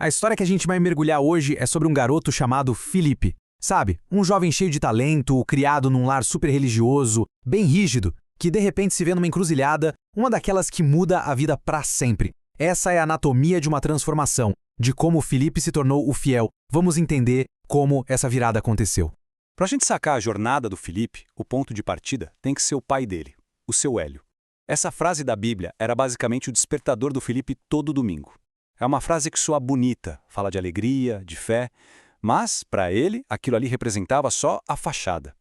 A história que a gente vai mergulhar hoje é sobre um garoto chamado Felipe. Sabe, um jovem cheio de talento, criado num lar super religioso, bem rígido, que de repente se vê numa encruzilhada, uma daquelas que muda a vida pra sempre. Essa é a anatomia de uma transformação, de como Felipe se tornou o fiel. Vamos entender como essa virada aconteceu. Para a gente sacar a jornada do Felipe, o ponto de partida tem que ser o pai dele, o seu Hélio. Essa frase da Bíblia era basicamente o despertador do Felipe todo domingo. É uma frase que soa bonita, fala de alegria, de fé, mas, para ele, aquilo ali representava só a fachada.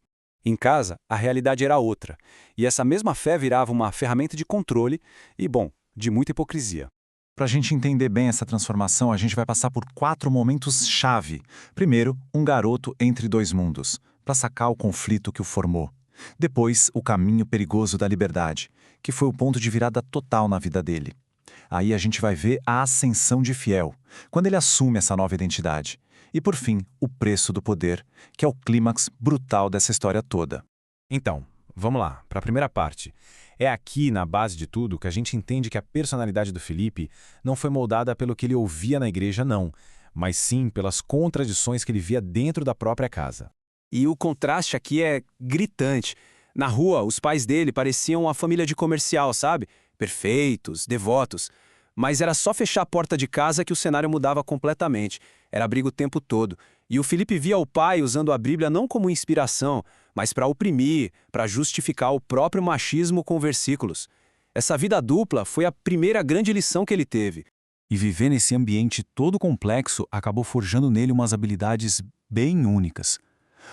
Em casa, a realidade era outra, e essa mesma fé virava uma ferramenta de controle e, bom, de muita hipocrisia. Para a gente entender bem essa transformação, a gente vai passar por 4 momentos-chave. Primeiro, um garoto entre 2 mundos, para sacar o conflito que o formou. Depois, o caminho perigoso da liberdade, que foi o ponto de virada total na vida dele. Aí a gente vai ver a ascensão de fiel, quando ele assume essa nova identidade. E por fim, o preço do poder, que é o clímax brutal dessa história toda. Então, vamos lá, para a primeira parte. É aqui, na base de tudo, que a gente entende que a personalidade do Felipe não foi moldada pelo que ele ouvia na igreja, não, mas sim pelas contradições que ele via dentro da própria casa. E o contraste aqui é gritante. Na rua, os pais dele pareciam uma família de comercial, sabe? Perfeitos, devotos. Mas era só fechar a porta de casa que o cenário mudava completamente. Era briga o tempo todo. E o Felipe via o pai usando a Bíblia não como inspiração, mas para oprimir, para justificar o próprio machismo com versículos. Essa vida dupla foi a primeira grande lição que ele teve. E viver nesse ambiente todo complexo acabou forjando nele umas habilidades bem únicas.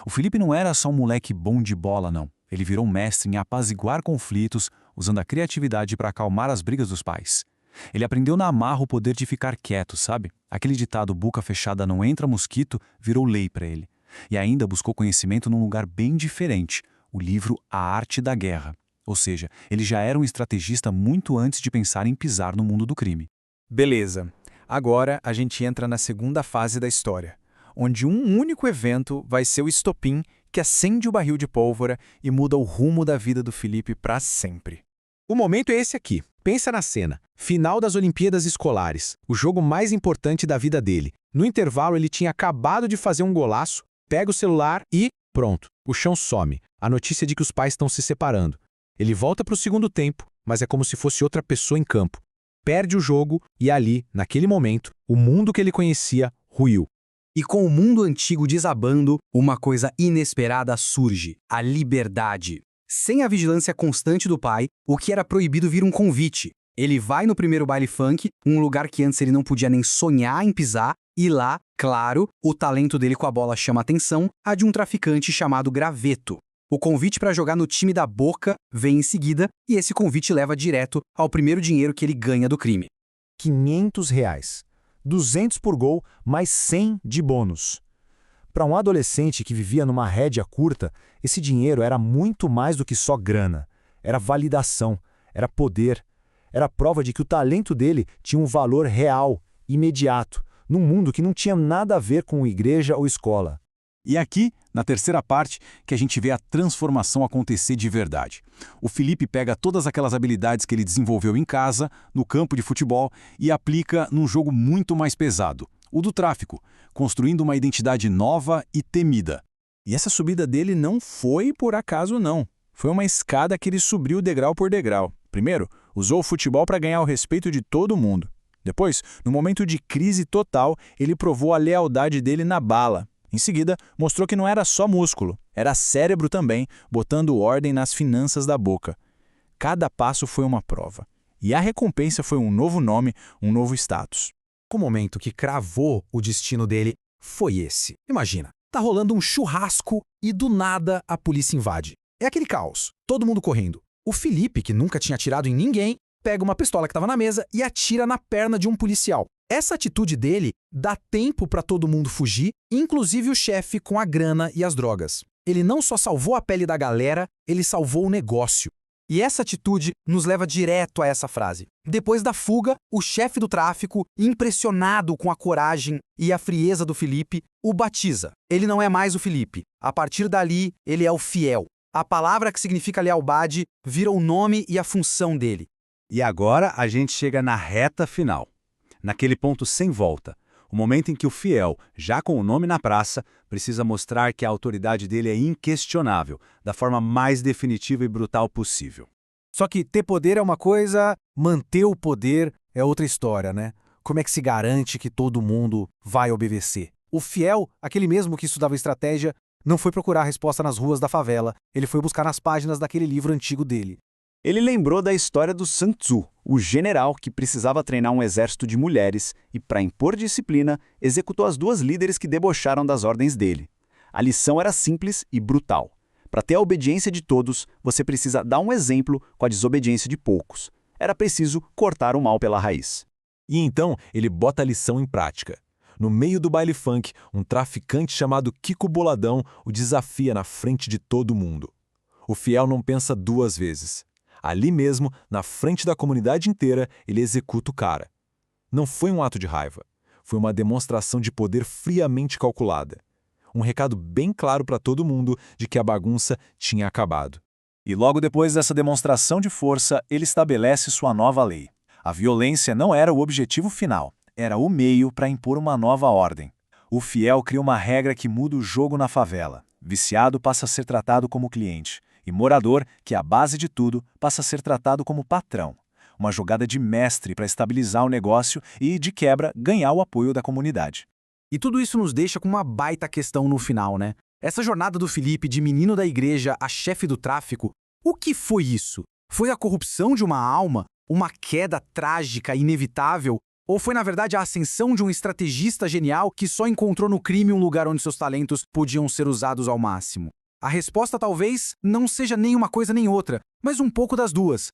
O Felipe não era só um moleque bom de bola, não. Ele virou um mestre em apaziguar conflitos, usando a criatividade para acalmar as brigas dos pais. Ele aprendeu na marra o poder de ficar quieto, sabe? Aquele ditado boca fechada não entra mosquito virou lei para ele. E ainda buscou conhecimento num lugar bem diferente, o livro A Arte da Guerra. Ou seja, ele já era um estrategista muito antes de pensar em pisar no mundo do crime. Beleza. Agora a gente entra na segunda fase da história, onde um único evento vai ser o estopim que acende o barril de pólvora e muda o rumo da vida do Felipe para sempre. O momento é esse aqui. Pensa na cena. Final das Olimpíadas Escolares, o jogo mais importante da vida dele. No intervalo ele tinha acabado de fazer um golaço, pega o celular e pronto, o chão some. A notícia de que os pais estão se separando. Ele volta para o segundo tempo, mas é como se fosse outra pessoa em campo. Perde o jogo e ali, naquele momento, o mundo que ele conhecia ruiu. E com o mundo antigo desabando, uma coisa inesperada surge: a liberdade. Sem a vigilância constante do pai, o que era proibido vira um convite. Ele vai no primeiro baile funk, um lugar que antes ele não podia nem sonhar em pisar, e lá, claro, o talento dele com a bola chama a atenção, a de um traficante chamado Graveto. O convite para jogar no time da Boca vem em seguida, e esse convite leva direto ao primeiro dinheiro que ele ganha do crime. R$ 500. 200 por gol, mais 100 de bônus. Para um adolescente que vivia numa rédea curta, esse dinheiro era muito mais do que só grana. Era validação, era poder, era prova de que o talento dele tinha um valor real, imediato, num mundo que não tinha nada a ver com igreja ou escola. E aqui, na terceira parte, que a gente vê a transformação acontecer de verdade. O Felipe pega todas aquelas habilidades que ele desenvolveu em casa, no campo de futebol, e aplica num jogo muito mais pesado, o do tráfico, construindo uma identidade nova e temida. E essa subida dele não foi por acaso, não. Foi uma escada que ele subiu degrau por degrau. Primeiro, usou o futebol para ganhar o respeito de todo mundo. Depois, no momento de crise total, ele provou a lealdade dele na bala. Em seguida, mostrou que não era só músculo, era cérebro também, botando ordem nas finanças da Boca. Cada passo foi uma prova. E a recompensa foi um novo nome, um novo status. O momento que cravou o destino dele foi esse. Imagina, tá rolando um churrasco e do nada a polícia invade. É aquele caos, todo mundo correndo. O Felipe, que nunca tinha atirado em ninguém, pega uma pistola que estava na mesa e atira na perna de um policial. Essa atitude dele dá tempo para todo mundo fugir, inclusive o chefe com a grana e as drogas. Ele não só salvou a pele da galera, ele salvou o negócio. E essa atitude nos leva direto a essa frase. Depois da fuga, o chefe do tráfico, impressionado com a coragem e a frieza do Felipe, o batiza. Ele não é mais o Felipe. A partir dali, ele é o fiel. A palavra que significa lealdade vira o nome e a função dele. E agora a gente chega na reta final. Naquele ponto sem volta. O momento em que o fiel, já com o nome na praça, precisa mostrar que a autoridade dele é inquestionável, da forma mais definitiva e brutal possível. Só que ter poder é uma coisa, manter o poder é outra história, né? Como é que se garante que todo mundo vai obedecer? O fiel, aquele mesmo que estudava estratégia, não foi procurar a resposta nas ruas da favela, ele foi buscar nas páginas daquele livro antigo dele. Ele lembrou da história do Sun Tzu, o general que precisava treinar um exército de mulheres e, para impor disciplina, executou as 2 líderes que debocharam das ordens dele. A lição era simples e brutal. Para ter a obediência de todos, você precisa dar um exemplo com a desobediência de poucos. Era preciso cortar o mal pela raiz. E então ele bota a lição em prática. No meio do baile funk, um traficante chamado Kiko Boladão o desafia na frente de todo mundo. O fiel não pensa 2 vezes. Ali mesmo, na frente da comunidade inteira, ele executa o cara. Não foi um ato de raiva. Foi uma demonstração de poder friamente calculada. Um recado bem claro para todo mundo de que a bagunça tinha acabado. E logo depois dessa demonstração de força, ele estabelece sua nova lei. A violência não era o objetivo final, era o meio para impor uma nova ordem. O fiel cria uma regra que muda o jogo na favela. Viciado passa a ser tratado como cliente. E morador, que é a base de tudo, passa a ser tratado como patrão. Uma jogada de mestre para estabilizar o negócio e, de quebra, ganhar o apoio da comunidade. E tudo isso nos deixa com uma baita questão no final, né? Essa jornada do Felipe de menino da igreja a chefe do tráfico, o que foi isso? Foi a corrupção de uma alma? Uma queda trágica, inevitável? Ou foi, na verdade, a ascensão de um estrategista genial que só encontrou no crime um lugar onde seus talentos podiam ser usados ao máximo? A resposta talvez não seja nem uma coisa nem outra, mas um pouco das duas.